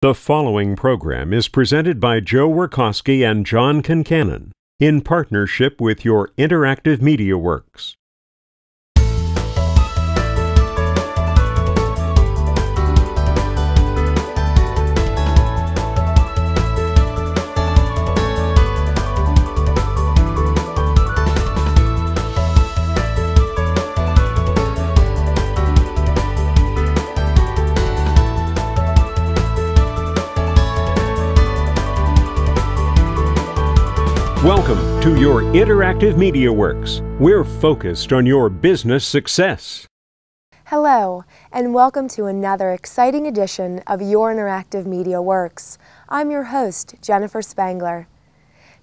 The following program is presented by Joe Werkowski and John Concannon in partnership with your Interactive Media Works. Welcome to your Interactive Media Works. We're focused on your business success. Hello, and welcome to another exciting edition of Your Interactive Media Works. I'm your host, Jennifer Spangler.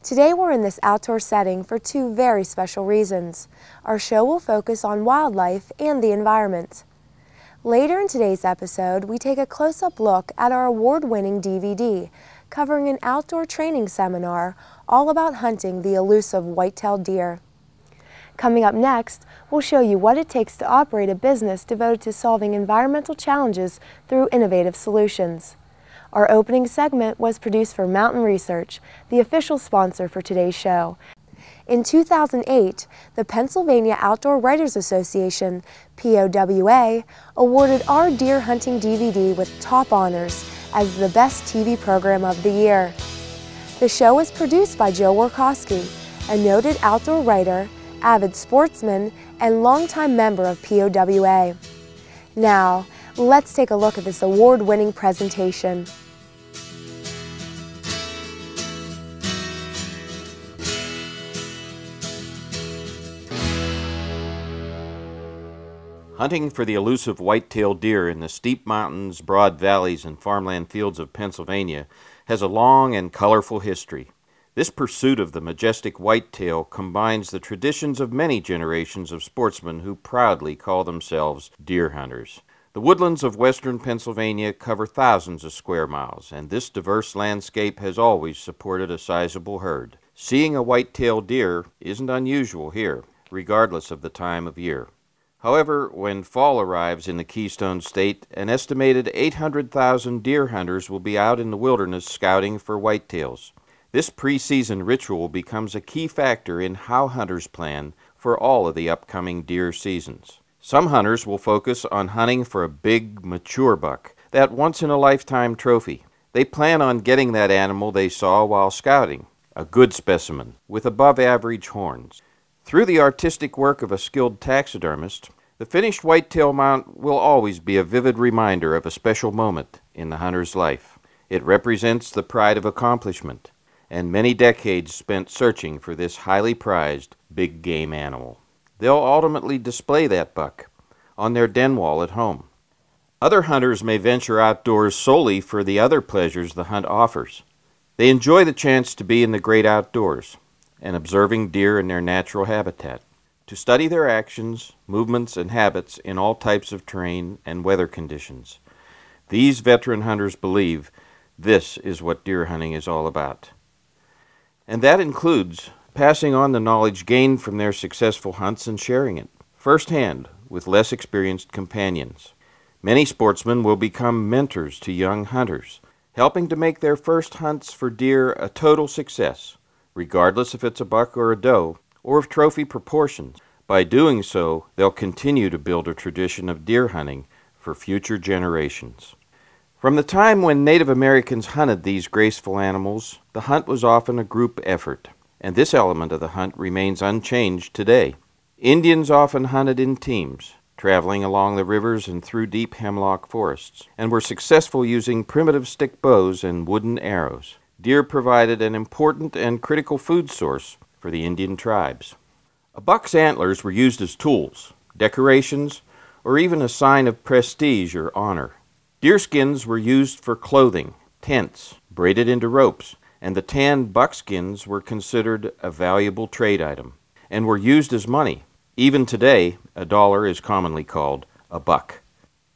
Today we're in this outdoor setting for two very special reasons. Our show will focus on wildlife and the environment. Later in today's episode, we take a close-up look at our award-winning DVD covering an outdoor training seminar all about hunting the elusive white-tailed deer. Coming up next, we'll show you what it takes to operate a business devoted to solving environmental challenges through innovative solutions. Our opening segment was produced for Mountain Research, the official sponsor for today's show. In 2008, the Pennsylvania Outdoor Writers Association, POWA, awarded our deer hunting DVD with top honors as the best TV program of the year. The show was produced by Joe Werkowski, a noted outdoor writer, avid sportsman, and longtime member of POWA. Now, let's take a look at this award-winning presentation. Hunting for the elusive white-tailed deer in the steep mountains, broad valleys, and farmland fields of Pennsylvania has a long and colorful history. This pursuit of the majestic whitetail combines the traditions of many generations of sportsmen who proudly call themselves deer hunters. The woodlands of western Pennsylvania cover thousands of square miles, and this diverse landscape has always supported a sizable herd. Seeing a white-tailed deer isn't unusual here, regardless of the time of year. However, when fall arrives in the Keystone State, an estimated 800,000 deer hunters will be out in the wilderness scouting for whitetails. This pre-season ritual becomes a key factor in how hunters plan for all of the upcoming deer seasons. Some hunters will focus on hunting for a big, mature buck, that once-in-a-lifetime trophy. They plan on getting that animal they saw while scouting, a good specimen with above-average horns. Through the artistic work of a skilled taxidermist, the finished whitetail mount will always be a vivid reminder of a special moment in the hunter's life. It represents the pride of accomplishment and many decades spent searching for this highly prized big game animal. They'll ultimately display that buck on their den wall at home. Other hunters may venture outdoors solely for the other pleasures the hunt offers. They enjoy the chance to be in the great outdoors and observing deer in their natural habitat, to study their actions, movements, and habits in all types of terrain and weather conditions. These veteran hunters believe this is what deer hunting is all about. And that includes passing on the knowledge gained from their successful hunts and sharing it, firsthand, with less experienced companions. Many sportsmen will become mentors to young hunters, helping to make their first hunts for deer a total success, regardless if it's a buck or a doe, or of trophy proportions. By doing so, they'll continue to build a tradition of deer hunting for future generations. From the time when Native Americans hunted these graceful animals, the hunt was often a group effort, and this element of the hunt remains unchanged today. Indians often hunted in teams, traveling along the rivers and through deep hemlock forests, and were successful using primitive stick bows and wooden arrows. Deer provided an important and critical food source for the Indian tribes. A buck's antlers were used as tools, decorations, or even a sign of prestige or honor. Deer skins were used for clothing, tents, braided into ropes, and the tanned buckskins were considered a valuable trade item and were used as money. Even today, a dollar is commonly called a buck.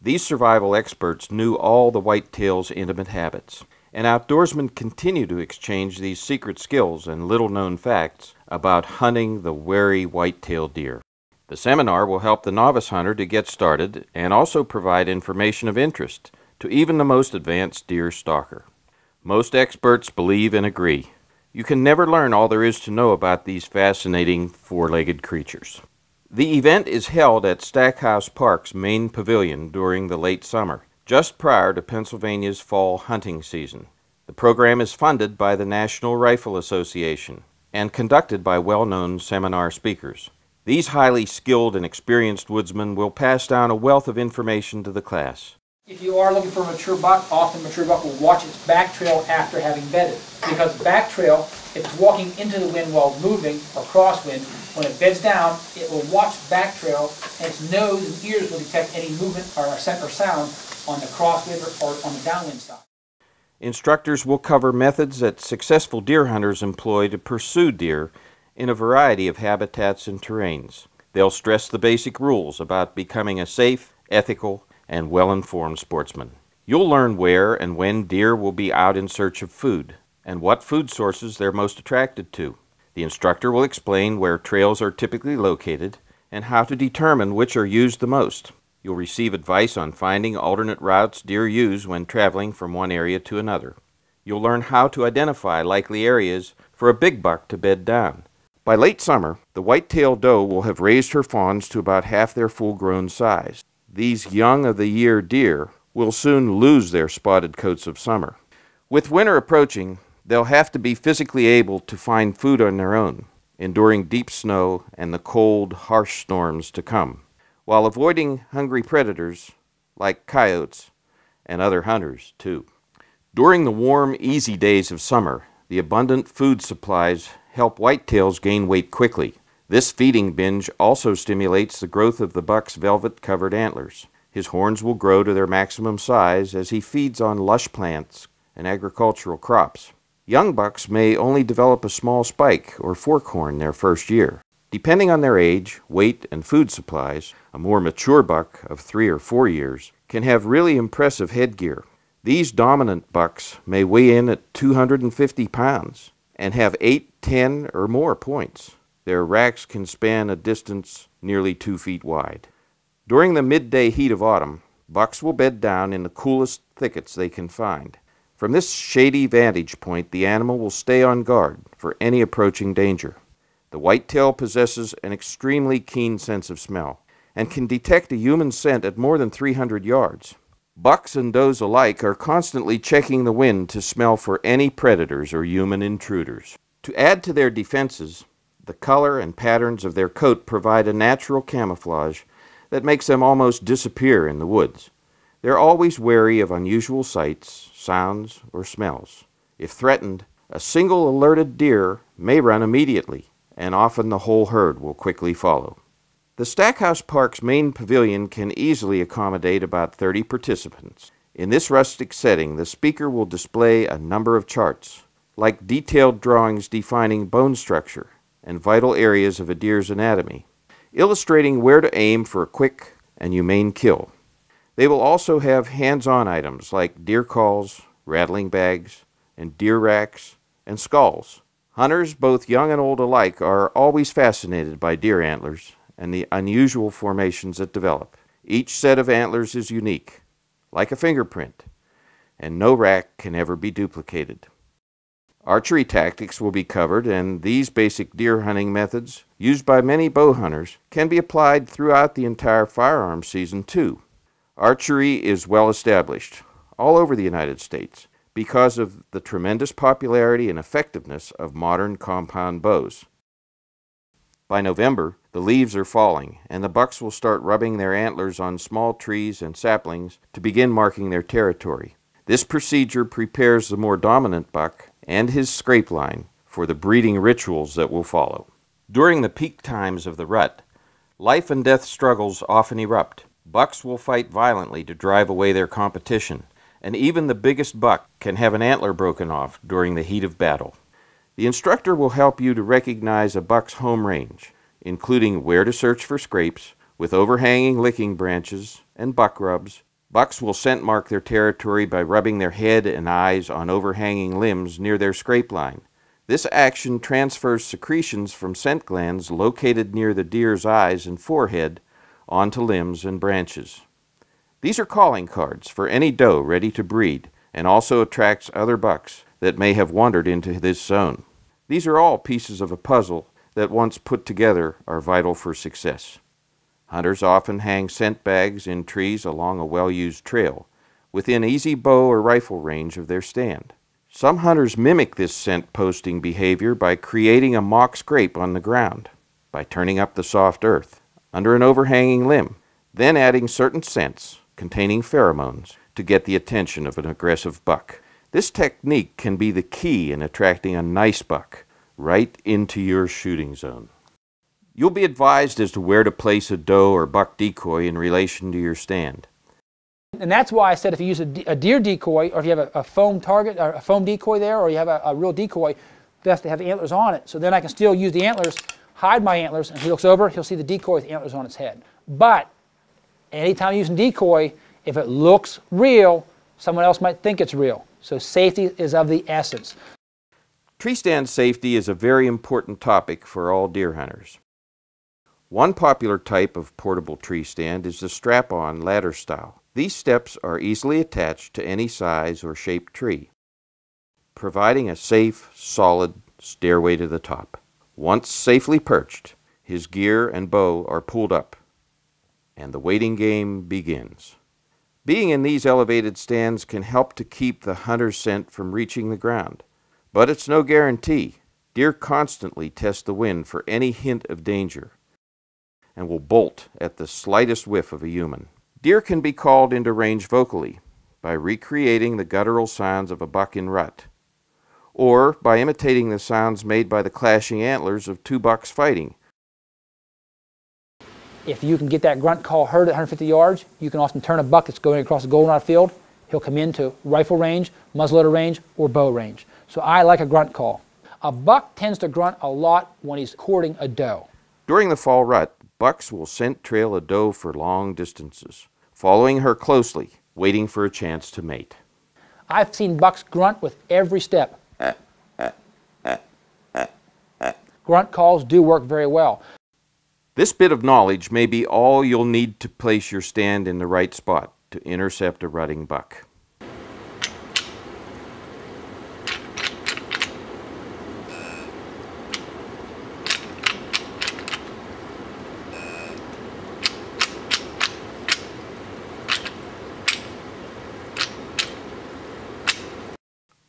These survival experts knew all the whitetail's intimate habits, and outdoorsmen continue to exchange these secret skills and little-known facts about hunting the wary white-tailed deer. The seminar will help the novice hunter to get started and also provide information of interest to even the most advanced deer stalker. Most experts believe and agree. You can never learn all there is to know about these fascinating four-legged creatures. The event is held at Stackhouse Park's main pavilion during the late summer, just prior to Pennsylvania's fall hunting season. The program is funded by the National Rifle Association and conducted by well-known seminar speakers. These highly skilled and experienced woodsmen will pass down a wealth of information to the class. If you are looking for a mature buck, often a mature buck will watch its back trail after having bedded. Because back trail, if it's walking into the wind while moving or crosswind, when it beds down, it will watch back trail, and its nose and ears will detect any movement or scent or sound on the crosswind or on the downwind side. Instructors will cover methods that successful deer hunters employ to pursue deer in a variety of habitats and terrains. They'll stress the basic rules about becoming a safe, ethical, and well-informed sportsman. You'll learn where and when deer will be out in search of food, and what food sources they're most attracted to. The instructor will explain where trails are typically located and how to determine which are used the most. You'll receive advice on finding alternate routes deer use when traveling from one area to another. You'll learn how to identify likely areas for a big buck to bed down. By late summer, the white-tailed doe will have raised her fawns to about half their full-grown size. These young-of-the-year deer will soon lose their spotted coats of summer. With winter approaching, they'll have to be physically able to find food on their own, enduring deep snow and the cold, harsh storms to come, while avoiding hungry predators like coyotes and other hunters, too. During the warm, easy days of summer, the abundant food supplies help whitetails gain weight quickly. This feeding binge also stimulates the growth of the buck's velvet-covered antlers. His horns will grow to their maximum size as he feeds on lush plants and agricultural crops. Young bucks may only develop a small spike or fork horn their first year. Depending on their age, weight, and food supplies, a more mature buck of 3 or 4 years can have really impressive headgear. These dominant bucks may weigh in at 250 pounds and have 8, 10, or more points. Their racks can span a distance nearly 2 feet wide. During the midday heat of autumn, bucks will bed down in the coolest thickets they can find. From this shady vantage point, the animal will stay on guard for any approaching danger. The whitetail possesses an extremely keen sense of smell and can detect a human scent at more than 300 yards. Bucks and does alike are constantly checking the wind to smell for any predators or human intruders. To add to their defenses, the color and patterns of their coat provide a natural camouflage that makes them almost disappear in the woods. They're always wary of unusual sights, sounds, or smells. If threatened, a single alerted deer may run immediately, and often the whole herd will quickly follow. The Stackhouse Park's main pavilion can easily accommodate about 30 participants. In this rustic setting, the speaker will display a number of charts, like detailed drawings defining bone structure and vital areas of a deer's anatomy, illustrating where to aim for a quick and humane kill. They will also have hands-on items like deer calls, rattling bags, and deer racks, and skulls. Hunters, both young and old alike, are always fascinated by deer antlers and the unusual formations that develop. Each set of antlers is unique, like a fingerprint, and no rack can ever be duplicated. Archery tactics will be covered, and these basic deer hunting methods, used by many bow hunters, can be applied throughout the entire firearms season too. Archery is well established all over the United States because of the tremendous popularity and effectiveness of modern compound bows. By November, the leaves are falling, and the bucks will start rubbing their antlers on small trees and saplings to begin marking their territory. This procedure prepares the more dominant buck and his scrape line for the breeding rituals that will follow. During the peak times of the rut, life and death struggles often erupt. Bucks will fight violently to drive away their competition, and even the biggest buck can have an antler broken off during the heat of battle. The instructor will help you to recognize a buck's home range, including where to search for scrapes with overhanging licking branches and buck rubs. Bucks will scent mark their territory by rubbing their head and eyes on overhanging limbs near their scrape line. This action transfers secretions from scent glands located near the deer's eyes and forehead onto limbs and branches. These are calling cards for any doe ready to breed, and also attracts other bucks that may have wandered into this zone. These are all pieces of a puzzle that once put together are vital for success. Hunters often hang scent bags in trees along a well-used trail, within easy bow or rifle range of their stand. Some hunters mimic this scent posting behavior by creating a mock scrape on the ground, by turning up the soft earth, under an overhanging limb, then adding certain scents containing pheromones to get the attention of an aggressive buck. This technique can be the key in attracting a nice buck right into your shooting zone. You'll be advised as to where to place a doe or buck decoy in relation to your stand. And that's why I said if you use a deer decoy, or if you have a foam target, or a foam decoy there, or you have a real decoy, best to have the antlers on it. So then I can still use the antlers, hide my antlers, and he looks over, he'll see the decoy with the antlers on its head. But anytime using decoy, if it looks real, someone else might think it's real. So safety is of the essence. Tree stand safety is a very important topic for all deer hunters. One popular type of portable tree stand is the strap-on ladder style. These steps are easily attached to any size or shaped tree, providing a safe, solid stairway to the top. Once safely perched, his gear and bow are pulled up, and the waiting game begins. Being in these elevated stands can help to keep the hunter's scent from reaching the ground, but it's no guarantee. Deer constantly test the wind for any hint of danger, and will bolt at the slightest whiff of a human. Deer can be called into range vocally by recreating the guttural sounds of a buck in rut, or by imitating the sounds made by the clashing antlers of two bucks fighting. If you can get that grunt call heard at 150 yards, you can often turn a buck that's going across a goldenrod field. He'll come into rifle range, muzzleloader range, or bow range. So I like a grunt call. A buck tends to grunt a lot when he's courting a doe. During the fall rut, bucks will scent trail a doe for long distances, following her closely, waiting for a chance to mate. I've seen bucks grunt with every step. Grunt calls do work very well. This bit of knowledge may be all you'll need to place your stand in the right spot to intercept a rutting buck.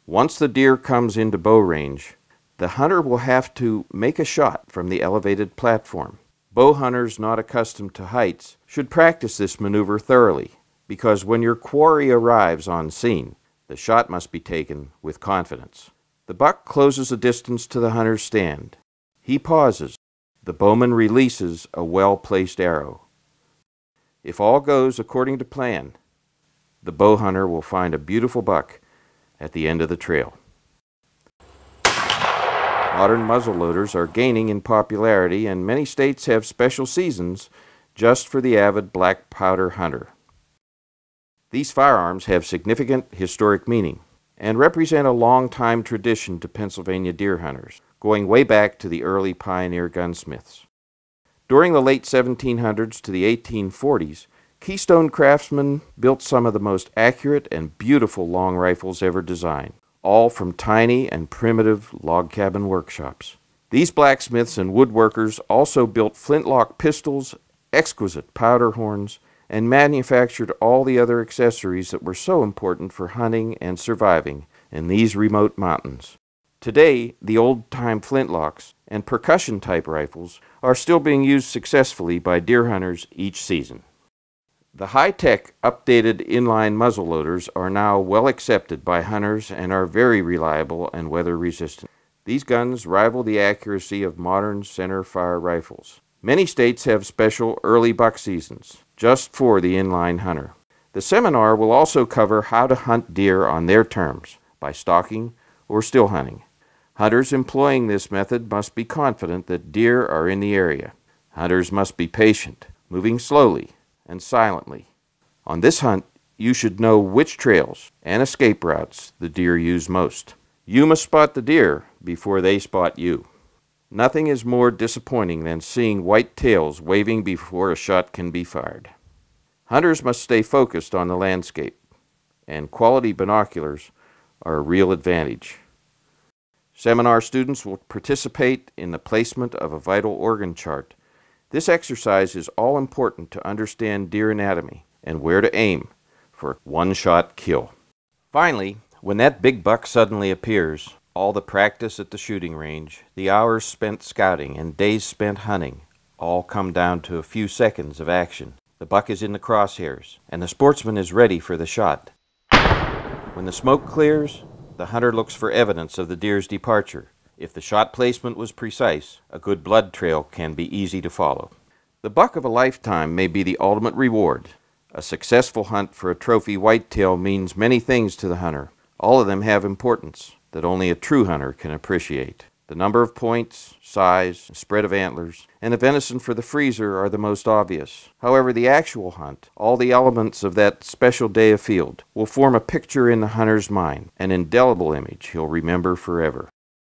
Once the deer comes into bow range, the hunter will have to make a shot from the elevated platform. Bow hunters not accustomed to heights should practice this maneuver thoroughly, because when your quarry arrives on scene, the shot must be taken with confidence. The buck closes the distance to the hunter's stand. He pauses. The bowman releases a well-placed arrow. If all goes according to plan, the bow hunter will find a beautiful buck at the end of the trail. Modern muzzleloaders are gaining in popularity, and many states have special seasons just for the avid black powder hunter. These firearms have significant historic meaning and represent a long-time tradition to Pennsylvania deer hunters, going way back to the early pioneer gunsmiths. During the late 1700s to the 1840s, Keystone craftsmen built some of the most accurate and beautiful long rifles ever designed, all from tiny and primitive log cabin workshops. These blacksmiths and woodworkers also built flintlock pistols, exquisite powder horns, and manufactured all the other accessories that were so important for hunting and surviving in these remote mountains. Today, the old-time flintlocks and percussion-type rifles are still being used successfully by deer hunters each season. The high-tech, updated inline muzzleloaders are now well accepted by hunters and are very reliable and weather-resistant. These guns rival the accuracy of modern center-fire rifles. Many states have special early buck seasons just for the inline hunter. The seminar will also cover how to hunt deer on their terms, by stalking or still hunting. Hunters employing this method must be confident that deer are in the area. Hunters must be patient, moving slowly and silently. On this hunt, you should know which trails and escape routes the deer use most. You must spot the deer before they spot you. Nothing is more disappointing than seeing white tails waving before a shot can be fired. Hunters must stay focused on the landscape, and quality binoculars are a real advantage. Seminar students will participate in the placement of a vital organ chart. This exercise is all important to understand deer anatomy and where to aim for a one-shot kill. Finally, when that big buck suddenly appears, all the practice at the shooting range, the hours spent scouting, and days spent hunting all come down to a few seconds of action. The buck is in the crosshairs, and the sportsman is ready for the shot. When the smoke clears, the hunter looks for evidence of the deer's departure. If the shot placement was precise, a good blood trail can be easy to follow. The buck of a lifetime may be the ultimate reward. A successful hunt for a trophy whitetail means many things to the hunter. All of them have importance that only a true hunter can appreciate. The number of points, size, spread of antlers, and the venison for the freezer are the most obvious. However, the actual hunt, all the elements of that special day afield, will form a picture in the hunter's mind, an indelible image he'll remember forever.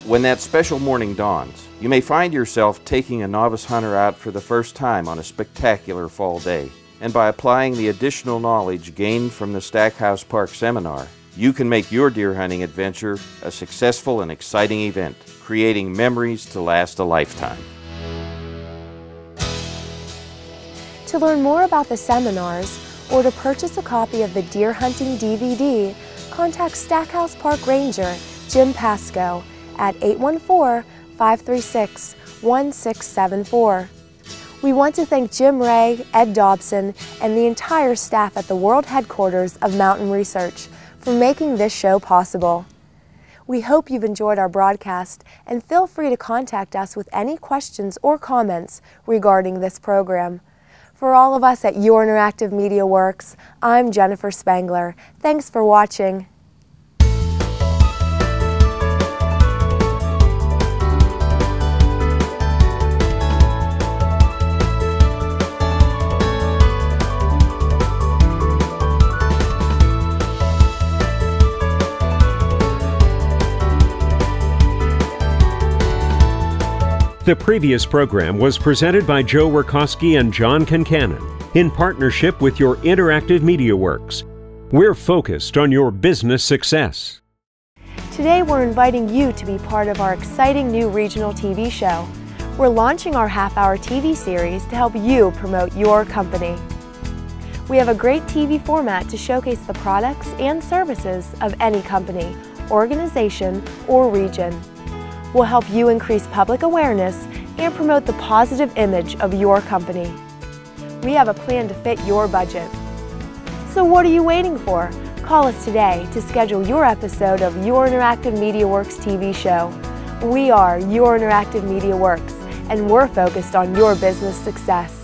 When that special morning dawns, you may find yourself taking a novice hunter out for the first time on a spectacular fall day. And by applying the additional knowledge gained from the Stackhouse Park seminar, you can make your deer hunting adventure a successful and exciting event, creating memories to last a lifetime. To learn more about the seminars or to purchase a copy of the deer hunting DVD, contact Stackhouse Park Ranger Jim Pasco at 814-536-1674. We want to thank Jim Ray, Ed Dobson, and the entire staff at the World Headquarters of Mountain Research for making this show possible. We hope you've enjoyed our broadcast, and feel free to contact us with any questions or comments regarding this program. For all of us at Your Interactive Media Works, I'm Jennifer Spangler. Thanks for watching. The previous program was presented by Joe Wierkowski and John Concannon in partnership with Your Interactive Media Works. We're focused on your business success. Today we're inviting you to be part of our exciting new regional TV show. We're launching our half-hour TV series to help you promote your company. We have a great TV format to showcase the products and services of any company, organization, or region. We'll help you increase public awareness and promote the positive image of your company. We have a plan to fit your budget. So what are you waiting for? Call us today to schedule your episode of Your Interactive Media Works TV show. We are Your Interactive Media Works, and we're focused on your business success.